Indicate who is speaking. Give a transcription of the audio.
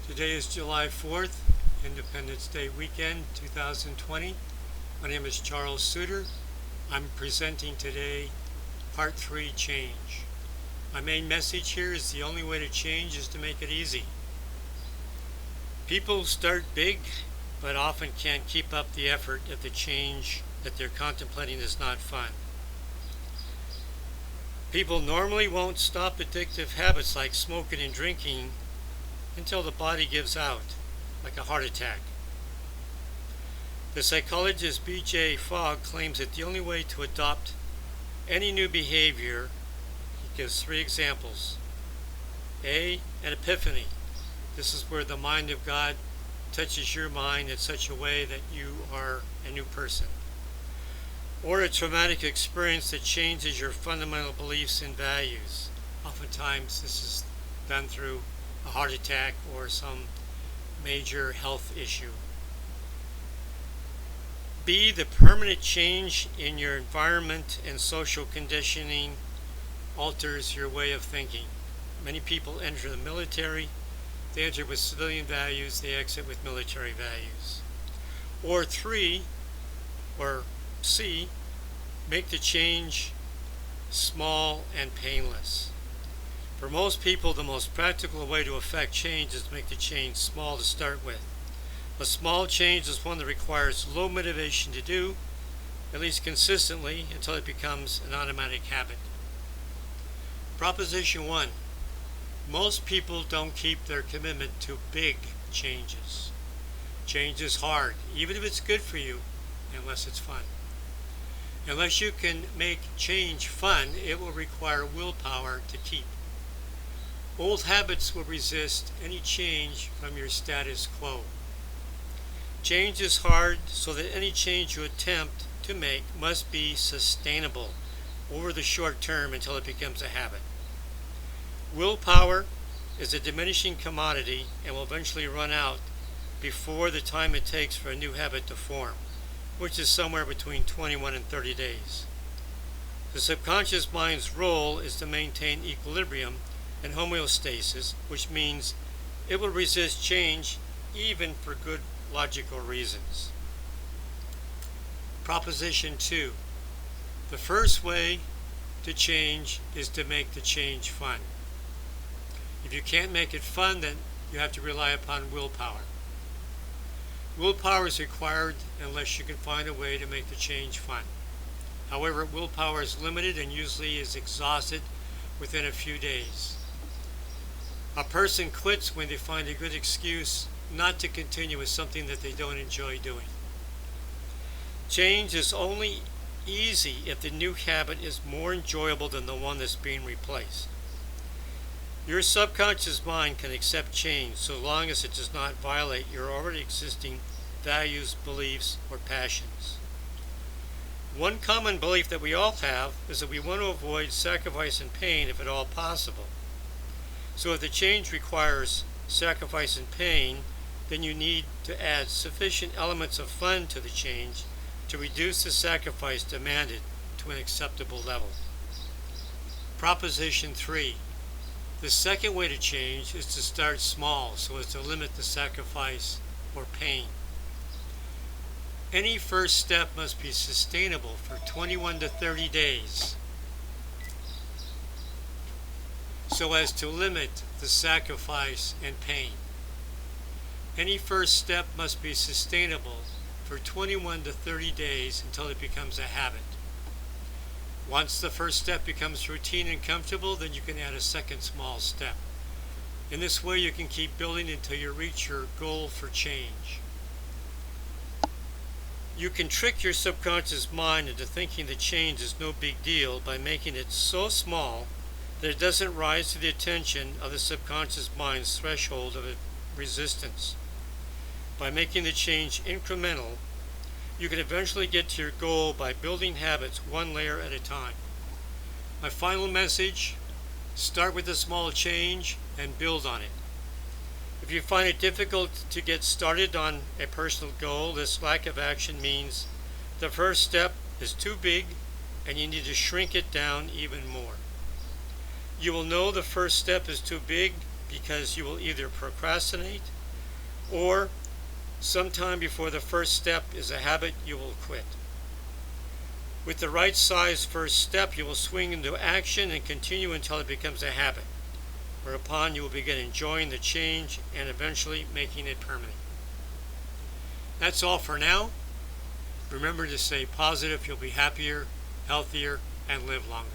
Speaker 1: Today is July 4th, Independence Day weekend 2020. My name is Charles Suter. I'm presenting today Part 3, Change. My main message here is the only way to change is to make it easy. People start big, but often can't keep up the effort if the change that they're contemplating is not fun. People normally won't stop addictive habits like smoking and drinking until the body gives out, like a heart attack. The psychologist B.J. Fogg claims that the only way to adopt any new behavior, he gives 3 examples. A, an epiphany. This is where the mind of God touches your mind in such a way that you are a new person. Or a traumatic experience that changes your fundamental beliefs and values. Oftentimes this is done through a heart attack or some major health issue. B, the permanent change in your environment and social conditioning alters your way of thinking. Many people enter the military, they enter with civilian values, they exit with military values. Or 3, or C, make the change small and painless. For most people, the most practical way to affect change is to make the change small to start with. A small change is one that requires low motivation to do, at least consistently, until it becomes an automatic habit. Proposition 1. Most people don't keep their commitment to big changes. Change is hard, even if it's good for you, unless it's fun. Unless you can make change fun, it will require willpower to keep. Old habits will resist any change from your status quo. Change is hard, so that any change you attempt to make must be sustainable over the short term until it becomes a habit. Willpower is a diminishing commodity and will eventually run out before the time it takes for a new habit to form, which is somewhere between 21 and 30 days. The subconscious mind's role is to maintain equilibrium and homeostasis, which means it will resist change even for good logical reasons. Proposition 2. The first way to change is to make the change fun. If you can't make it fun, then you have to rely upon willpower. Willpower is required unless you can find a way to make the change fun. However, willpower is limited and usually is exhausted within a few days. A person quits when they find a good excuse not to continue with something that they don't enjoy doing. Change is only easy if the new habit is more enjoyable than the one that's being replaced. Your subconscious mind can accept change so long as it does not violate your already existing values, beliefs, or passions. One common belief that we all have is that we want to avoid sacrifice and pain if at all possible. So if the change requires sacrifice and pain, then you need to add sufficient elements of fun to the change to reduce the sacrifice demanded to an acceptable level. Proposition 3. The second way to change is to start small so as to limit the sacrifice or pain. Any first step must be sustainable for 21 to 30 days so as to limit the sacrifice and pain. Any first step must be sustainable for 21 to 30 days until it becomes a habit. Once the first step becomes routine and comfortable, then you can add a second small step. In this way, you can keep building until you reach your goal for change. You can trick your subconscious mind into thinking that change is no big deal by making it so small that it doesn't rise to the attention of the subconscious mind's threshold of resistance. By making the change incremental, you can eventually get to your goal by building habits one layer at a time. My final message: start with a small change and build on it. If you find it difficult to get started on a personal goal, this lack of action means the first step is too big and you need to shrink it down even more. You will know the first step is too big because you will either procrastinate or sometime before the first step is a habit, you will quit. With the right size first step, you will swing into action and continue until it becomes a habit, whereupon you will begin enjoying the change and eventually making it permanent. That's all for now. Remember to stay positive. You'll be happier, healthier, and live longer.